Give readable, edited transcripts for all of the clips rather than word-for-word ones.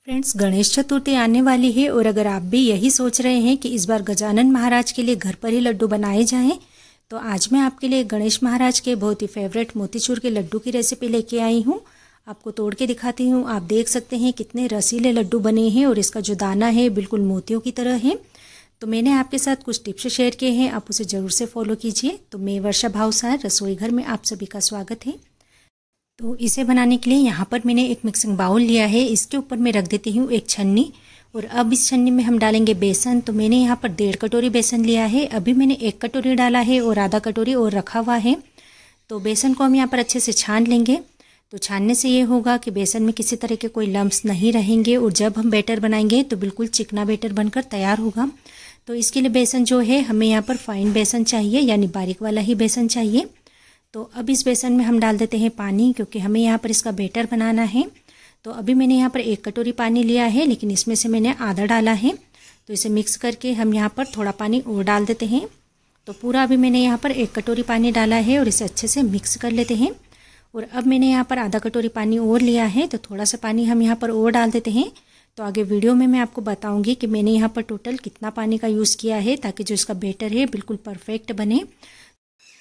Friends, Ganesh Chaturthi आने वाली है और अगर आप भी यही सोच रहे हैं कि इस बार गजानन महाराज के लिए घर पर ही लड्डू बनाए जाएं, तो आज मैं आपके लिए गणेश महाराज के बहुत ही फेवरेट मोतीचूर के लड्डू की रेसिपी लेके आई हूँ। आपको तोड़ के दिखाती हूँ। आप देख सकते हैं कितने रसीले लड्डू बने हैं और इसका जो दाना है बिल्कुल मोतियों की तरह है। तो मैंने आपके साथ कुछ टिप्स शेयर किए हैं, आप उसे ज़रूर से फॉलो कीजिए। तो मैं वर्षा भावसार रसोई घर में आप सभी का स्वागत है। तो इसे बनाने के लिए यहाँ पर मैंने एक मिक्सिंग बाउल लिया है। इसके ऊपर मैं रख देती हूँ एक छन्नी और अब इस छन्नी में हम डालेंगे बेसन। तो मैंने यहाँ पर 1.5 कटोरी बेसन लिया है। अभी मैंने 1 कटोरी डाला है और आधा कटोरी और रखा हुआ है। तो बेसन को हम यहाँ पर अच्छे से छान लेंगे। तो छानने से ये होगा कि बेसन में किसी तरह के कोई लम्प्स नहीं रहेंगे और जब हम बैटर बनाएंगे तो बिल्कुल चिकना बैटर बनकर तैयार होगा। तो इसके लिए बेसन जो है हमें यहाँ पर फाइन बेसन चाहिए, यानी बारीक वाला ही बेसन चाहिए। तो अब इस बेसन में हम डाल देते हैं पानी, क्योंकि हमें यहाँ पर इसका बैटर बनाना है। तो अभी मैंने यहाँ पर 1 कटोरी पानी लिया है, लेकिन इसमें से मैंने आधा डाला है। तो इसे मिक्स करके हम यहाँ पर थोड़ा पानी और डाल देते हैं। तो पूरा अभी मैंने यहाँ पर 1 कटोरी पानी डाला है और इसे अच्छे से मिक्स कर लेते हैं। और अब मैंने यहाँ पर आधा कटोरी पानी और लिया है, तो थोड़ा सा पानी हम यहाँ पर और डाल देते हैं। तो आगे वीडियो में मैं आपको बताऊंगी कि मैंने यहाँ पर टोटल कितना पानी का यूज़ किया है, ताकि जो इसका बैटर है बिल्कुल परफेक्ट बने।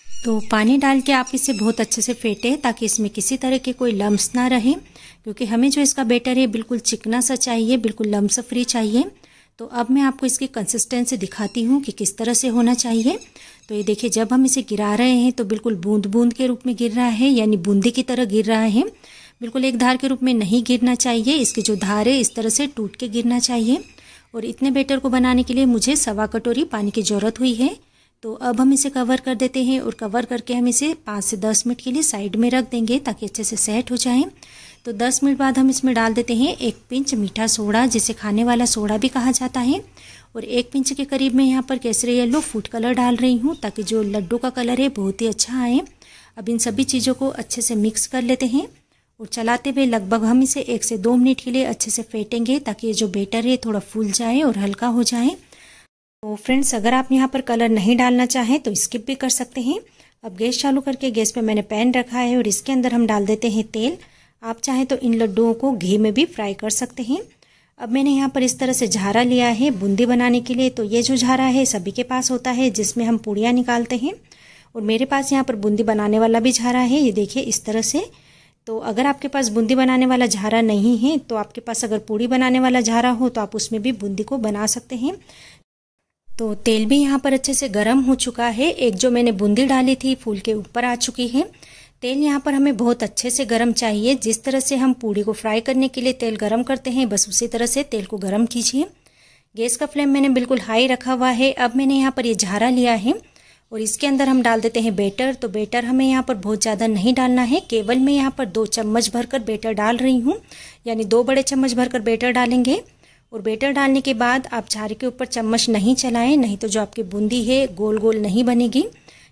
तो पानी डाल के आप इसे बहुत अच्छे से फेंटें, ताकि इसमें किसी तरह के कोई लम्प्स ना रहे, क्योंकि हमें जो इसका बैटर है बिल्कुल चिकना सा चाहिए, बिल्कुल लम्प्स फ्री चाहिए। तो अब मैं आपको इसकी कंसिस्टेंसी दिखाती हूँ कि किस तरह से होना चाहिए। तो ये देखिए, जब हम इसे गिरा रहे हैं तो बिल्कुल बूंद बूंद के रूप में गिर रहा है, यानी बूंदी की तरह गिर रहा है। बिल्कुल एक धार के रूप में नहीं गिरना चाहिए। इसकी जो धार है इस तरह से टूट के गिरना चाहिए। और इतने बैटर को बनाने के लिए मुझे 1.25 कटोरी पानी की ज़रूरत हुई है। तो अब हम इसे कवर कर देते हैं और कवर करके हम इसे 5 से 10 मिनट के लिए साइड में रख देंगे, ताकि अच्छे से सेट हो जाए। तो 10 मिनट बाद हम इसमें डाल देते हैं 1 पिंच मीठा सोडा, जिसे खाने वाला सोडा भी कहा जाता है। और 1 पिंच के करीब मैं यहाँ पर केसरी येलो फूड कलर डाल रही हूँ, ताकि जो लड्डू का कलर है बहुत ही अच्छा आए। अब इन सभी चीज़ों को अच्छे से मिक्स कर लेते हैं और चलाते हुए लगभग हम इसे 1 से 2 मिनट के लिए अच्छे से फेंटेंगे, ताकि ये जो बैटर है थोड़ा फूल जाए और हल्का हो जाए। तो फ्रेंड्स, अगर आप यहाँ पर कलर नहीं डालना चाहें तो स्किप भी कर सकते हैं। अब गैस चालू करके गैस पे मैंने पैन रखा है और इसके अंदर हम डाल देते हैं तेल। आप चाहें तो इन लड्डुओं को घी में भी फ्राई कर सकते हैं। अब मैंने यहाँ पर इस तरह से झारा लिया है बूंदी बनाने के लिए। तो ये जो झारा है सभी के पास होता है, जिसमें हम पूड़ियाँ निकालते हैं। और मेरे पास यहाँ पर बूंदी बनाने वाला भी झारा है, ये देखिए इस तरह से। तो अगर आपके पास बूंदी बनाने वाला झारा नहीं है, तो आपके पास अगर पूड़ी बनाने वाला झारा हो तो आप उसमें भी बूंदी को बना सकते हैं। तो तेल भी यहाँ पर अच्छे से गर्म हो चुका है। एक जो मैंने बूंदी डाली थी फूल के ऊपर आ चुकी है। तेल यहाँ पर हमें बहुत अच्छे से गर्म चाहिए। जिस तरह से हम पूड़ी को फ्राई करने के लिए तेल गर्म करते हैं, बस उसी तरह से तेल को गर्म कीजिए। गैस का फ्लेम मैंने बिल्कुल हाई रखा हुआ है। अब मैंने यहाँ पर ये झारा लिया है और इसके अंदर हम डाल देते हैं बैटर। तो बैटर हमें यहाँ पर बहुत ज़्यादा नहीं डालना है, केवल मैं यहाँ पर 2 चम्मच भरकर बैटर डाल रही हूँ, यानी 2 बड़े चम्मच भरकर बैटर डालेंगे। और बैटर डालने के बाद आप झारे के ऊपर चम्मच नहीं चलाएं, नहीं तो जो आपकी बूंदी है गोल गोल नहीं बनेगी,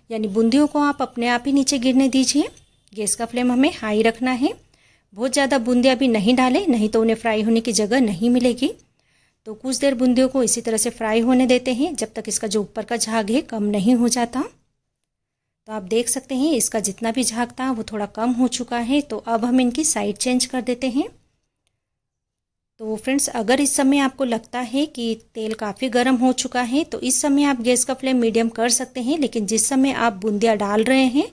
यानी बूंदियों को आप अपने आप ही नीचे गिरने दीजिए। गैस का फ्लेम हमें हाई रखना है। बहुत ज़्यादा बूंदियाँ भी नहीं डालें, नहीं तो उन्हें फ्राई होने की जगह नहीं मिलेगी। तो कुछ देर बूंदियों को इसी तरह से फ्राई होने देते हैं, जब तक इसका जो ऊपर का झाग है कम नहीं हो जाता। तो आप देख सकते हैं इसका जितना भी झाग था वो थोड़ा कम हो चुका है। तो अब हम इनकी साइड चेंज कर देते हैं। तो फ्रेंड्स, अगर इस समय आपको लगता है कि तेल काफ़ी गर्म हो चुका है, तो इस समय आप गैस का फ्लेम मीडियम कर सकते हैं। लेकिन जिस समय आप बूंदियाँ डाल रहे हैं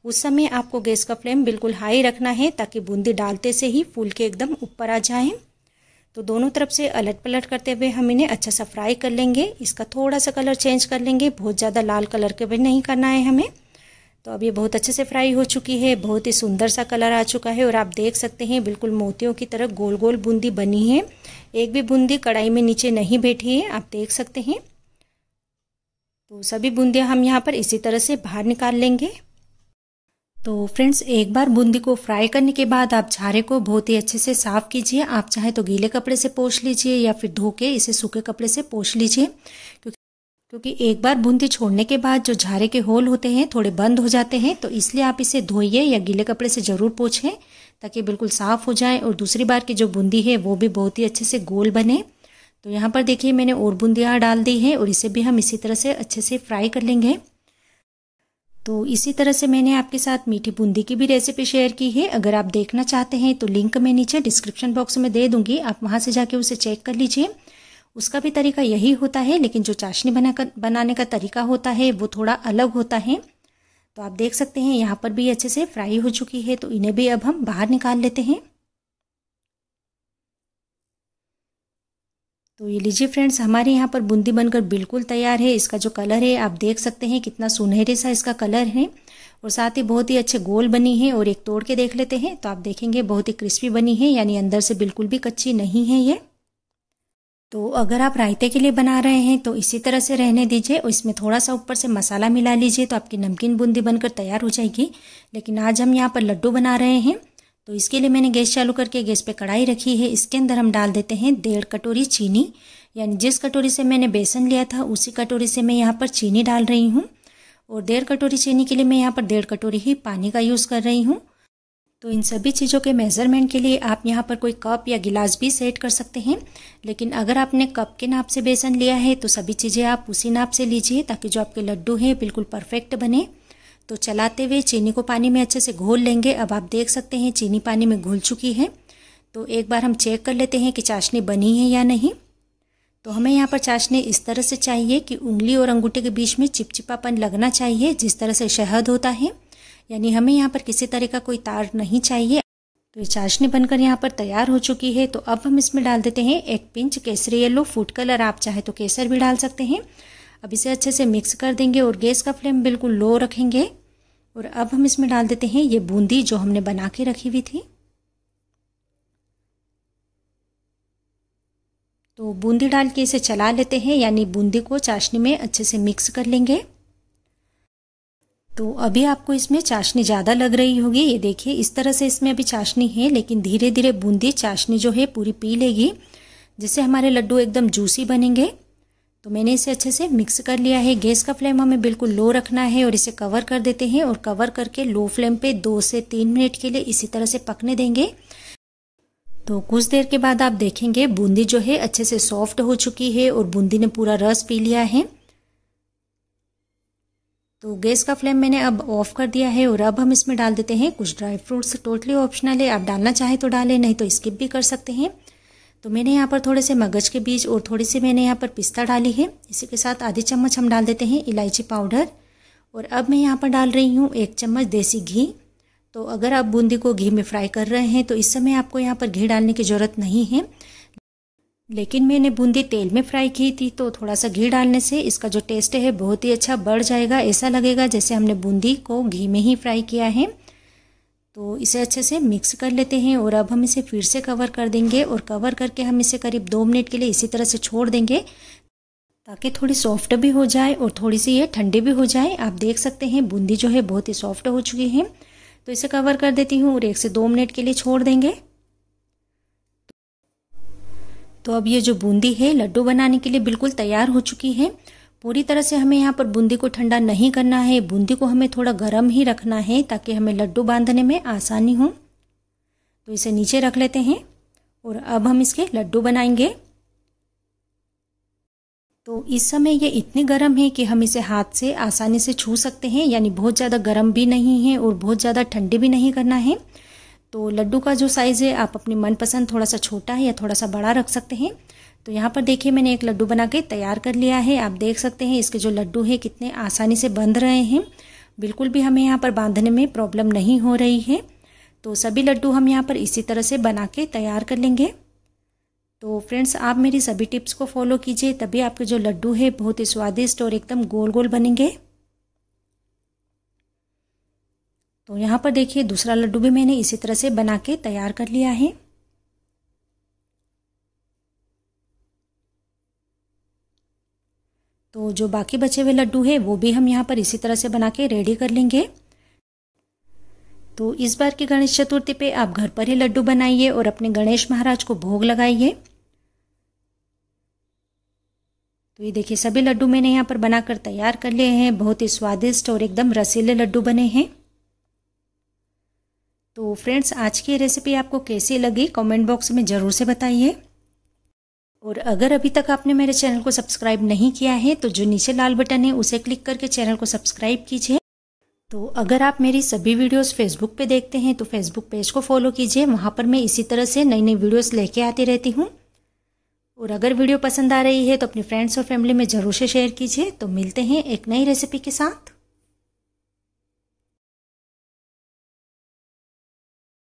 उस समय आपको गैस का फ्लेम बिल्कुल हाई रखना है, ताकि बूंदी डालते से ही फूल के एकदम ऊपर आ जाए। तो दोनों तरफ से अलट पलट करते हुए हम इन्हें अच्छा सा फ्राई कर लेंगे। इसका थोड़ा सा कलर चेंज कर लेंगे, बहुत ज़्यादा लाल कलर के भी नहीं करना है हमें। तो अब ये बहुत अच्छे से फ्राई हो चुकी है, बहुत ही सुंदर सा कलर आ चुका है। और आप देख सकते हैं बिल्कुल मोतियों की तरह गोल गोल बूंदी बनी है। एक भी बूंदी कढ़ाई में नीचे नहीं बैठी है, आप देख सकते हैं। तो सभी बूंदियां हम यहाँ पर इसी तरह से बाहर निकाल लेंगे। तो फ्रेंड्स, एक बार बूंदी को फ्राई करने के बाद आप झारे को बहुत ही अच्छे से साफ़ कीजिए। आप चाहे तो गीले कपड़े से पोंछ लीजिए या फिर धो के इसे सूखे कपड़े से पोंछ लीजिए, क्योंकि एक बार बूंदी छोड़ने के बाद जो झारे के होल होते हैं थोड़े बंद हो जाते हैं। तो इसलिए आप इसे धोइए या गीले कपड़े से ज़रूर पोंछें, ताकि बिल्कुल साफ़ हो जाए और दूसरी बार की जो बूंदी है वो भी बहुत ही अच्छे से गोल बने। तो यहाँ पर देखिए मैंने और बूंदियाँ डाल दी हैं और इसे भी हम इसी तरह से अच्छे से फ्राई कर लेंगे। तो इसी तरह से मैंने आपके साथ मीठी बूंदी की भी रेसिपी शेयर की है। अगर आप देखना चाहते हैं तो लिंक मैं नीचे डिस्क्रिप्शन बॉक्स में दे दूंगी, आप वहां से जाके उसे चेक कर लीजिए। उसका भी तरीका यही होता है, लेकिन जो चाशनी बनाने का तरीका होता है वो थोड़ा अलग होता है। तो आप देख सकते हैं यहाँ पर भी अच्छे से फ्राई हो चुकी है, तो इन्हें भी अब हम बाहर निकाल लेते हैं। तो ये लीजिए फ्रेंड्स, हमारे यहाँ पर बूंदी बनकर बिल्कुल तैयार है। इसका जो कलर है आप देख सकते हैं कितना सुनहरे सा इसका कलर है, और साथ ही बहुत ही अच्छे गोल बनी है। और एक तोड़ के देख लेते हैं तो आप देखेंगे बहुत ही क्रिस्पी बनी है, यानी अंदर से बिल्कुल भी कच्ची नहीं है ये। तो अगर आप रायते के लिए बना रहे हैं तो इसी तरह से रहने दीजिए, और इसमें थोड़ा सा ऊपर से मसाला मिला लीजिए तो आपकी नमकीन बूंदी बनकर तैयार हो जाएगी। लेकिन आज हम यहाँ पर लड्डू बना रहे हैं, तो इसके लिए मैंने गैस चालू करके गैस पे कढ़ाई रखी है। इसके अंदर हम डाल देते हैं 1.5 कटोरी चीनी, यानी जिस कटोरी से मैंने बेसन लिया था उसी कटोरी से मैं यहाँ पर चीनी डाल रही हूँ। और 1.5 कटोरी चीनी के लिए मैं यहाँ पर 1.5 कटोरी ही पानी का यूज़ कर रही हूँ। तो इन सभी चीज़ों के मेज़रमेंट के लिए आप यहाँ पर कोई कप या गिलास भी सेट कर सकते हैं, लेकिन अगर आपने कप के नाप से बेसन लिया है तो सभी चीज़ें आप उसी नाप से लीजिए, ताकि जो आपके लड्डू हैं बिल्कुल परफेक्ट बने। तो चलाते हुए चीनी को पानी में अच्छे से घोल लेंगे। अब आप देख सकते हैं चीनी पानी में घुल चुकी है। तो एक बार हम चेक कर लेते हैं कि चाशनी बनी है या नहीं। तो हमें यहाँ पर चाशनी इस तरह से चाहिए कि उंगली और अंगूठे के बीच में चिपचिपापन लगना चाहिए, जिस तरह से शहद होता है, यानी हमें यहाँ पर किसी तरह का कोई तार नहीं चाहिए। तो ये चाशनी बनकर यहाँ पर तैयार हो चुकी है। तो अब हम इसमें डाल देते हैं 1 pinch Kesari yellow food colour, आप चाहे तो केसर भी डाल सकते हैं। अब इसे अच्छे से मिक्स कर देंगे और गैस का फ्लेम बिल्कुल लो रखेंगे। और अब हम इसमें डाल देते हैं ये बूंदी जो हमने बना के रखी हुई थी। तो बूंदी डाल के इसे चला लेते हैं, यानी बूंदी को चाशनी में अच्छे से मिक्स कर लेंगे। तो अभी आपको इसमें चाशनी ज़्यादा लग रही होगी, ये देखिए इस तरह से इसमें अभी चाशनी है, लेकिन धीरे धीरे बूंदी चाशनी जो है पूरी पी लेगी, जिससे हमारे लड्डू एकदम जूसी बनेंगे। तो मैंने इसे अच्छे से मिक्स कर लिया है। गैस का फ्लेम हमें बिल्कुल लो रखना है और इसे कवर कर देते हैं, और कवर करके लो फ्लेम पे 2 से 3 मिनट के लिए इसी तरह से पकने देंगे। तो कुछ देर के बाद आप देखेंगे बूंदी जो है अच्छे से सॉफ्ट हो चुकी है और बूंदी ने पूरा रस पी लिया है। तो गैस का फ्लेम मैंने अब ऑफ कर दिया है, और अब हम इसमें डाल देते हैं कुछ ड्राई फ्रूट्स। टोटली ऑप्शनल है, आप डालना चाहे तो डालें, नहीं तो स्किप भी कर सकते हैं। तो मैंने यहाँ पर थोड़े से मगज के बीज और थोड़ी सी मैंने यहाँ पर पिस्ता डाली है। इसी के साथ आधी चम्मच हम डाल देते हैं इलायची पाउडर, और अब मैं यहाँ पर डाल रही हूँ 1 चम्मच देसी घी। तो अगर आप बूंदी को घी में फ्राई कर रहे हैं तो इस समय आपको यहाँ पर घी डालने की ज़रूरत नहीं है, लेकिन मैंने बूंदी तेल में फ्राई की थी, तो थोड़ा सा घी डालने से इसका जो टेस्ट है बहुत ही अच्छा बढ़ जाएगा। ऐसा लगेगा जैसे हमने बूंदी को घी में ही फ्राई किया है। तो इसे अच्छे से मिक्स कर लेते हैं, और अब हम इसे फिर से कवर कर देंगे, और कवर करके हम इसे करीब 2 मिनट के लिए इसी तरह से छोड़ देंगे, ताकि थोड़ी सॉफ्ट भी हो जाए और थोड़ी सी ये ठंडी भी हो जाए। आप देख सकते हैं बूंदी जो है बहुत ही सॉफ्ट हो चुकी है। तो इसे कवर कर देती हूँ और 1 से 2 मिनट के लिए छोड़ देंगे। तो अब ये जो बूंदी है लड्डू बनाने के लिए बिल्कुल तैयार हो चुकी है। पूरी तरह से हमें यहाँ पर बूंदी को ठंडा नहीं करना है, बूंदी को हमें थोड़ा गर्म ही रखना है, ताकि हमें लड्डू बांधने में आसानी हो। तो इसे नीचे रख लेते हैं, और अब हम इसके लड्डू बनाएंगे। तो इस समय ये इतनी गर्म है कि हम इसे हाथ से आसानी से छू सकते हैं, यानी बहुत ज़्यादा गर्म भी नहीं है और बहुत ज़्यादा ठंडी भी नहीं करना है। तो लड्डू का जो साइज़ है आप अपनी मनपसंद थोड़ा सा छोटा है या थोड़ा सा बड़ा रख सकते हैं। तो यहाँ पर देखिए मैंने एक लड्डू बना के तैयार कर लिया है। आप देख सकते हैं इसके जो लड्डू है कितने आसानी से बंध रहे हैं, बिल्कुल भी हमें यहाँ पर बांधने में प्रॉब्लम नहीं हो रही है। तो सभी लड्डू हम यहाँ पर इसी तरह से बना के तैयार कर लेंगे। तो फ्रेंड्स, आप मेरी सभी टिप्स को फॉलो कीजिए, तभी आपके जो लड्डू है बहुत ही स्वादिष्ट और एकदम गोल गोल बनेंगे। तो यहाँ पर देखिए दूसरा लड्डू भी मैंने इसी तरह से बना के तैयार कर लिया है। तो जो बाकी बचे हुए लड्डू है वो भी हम यहाँ पर इसी तरह से बना के रेडी कर लेंगे। तो इस बार की गणेश चतुर्थी पे आप घर पर ही लड्डू बनाइए और अपने गणेश महाराज को भोग लगाइए। तो ये देखिए सभी लड्डू मैंने यहाँ पर बनाकर तैयार कर लिए हैं। बहुत ही स्वादिष्ट और एकदम रसीले लड्डू बने हैं। तो फ्रेंड्स, आज की रेसिपी आपको कैसी लगी कमेंट बॉक्स में ज़रूर से बताइए। और अगर अभी तक आपने मेरे चैनल को सब्सक्राइब नहीं किया है तो जो नीचे लाल बटन है उसे क्लिक करके चैनल को सब्सक्राइब कीजिए तो अगर आप मेरी सभी वीडियोस फेसबुक पे देखते हैं तो फेसबुक पेज को फॉलो कीजिए, वहाँ पर मैं इसी तरह से नई नई वीडियोस लेके आती रहती हूँ। और अगर वीडियो पसंद आ रही है तो अपने फ्रेंड्स और फैमिली में ज़रूर से शेयर कीजिए। तो मिलते हैं एक नई रेसिपी के साथ।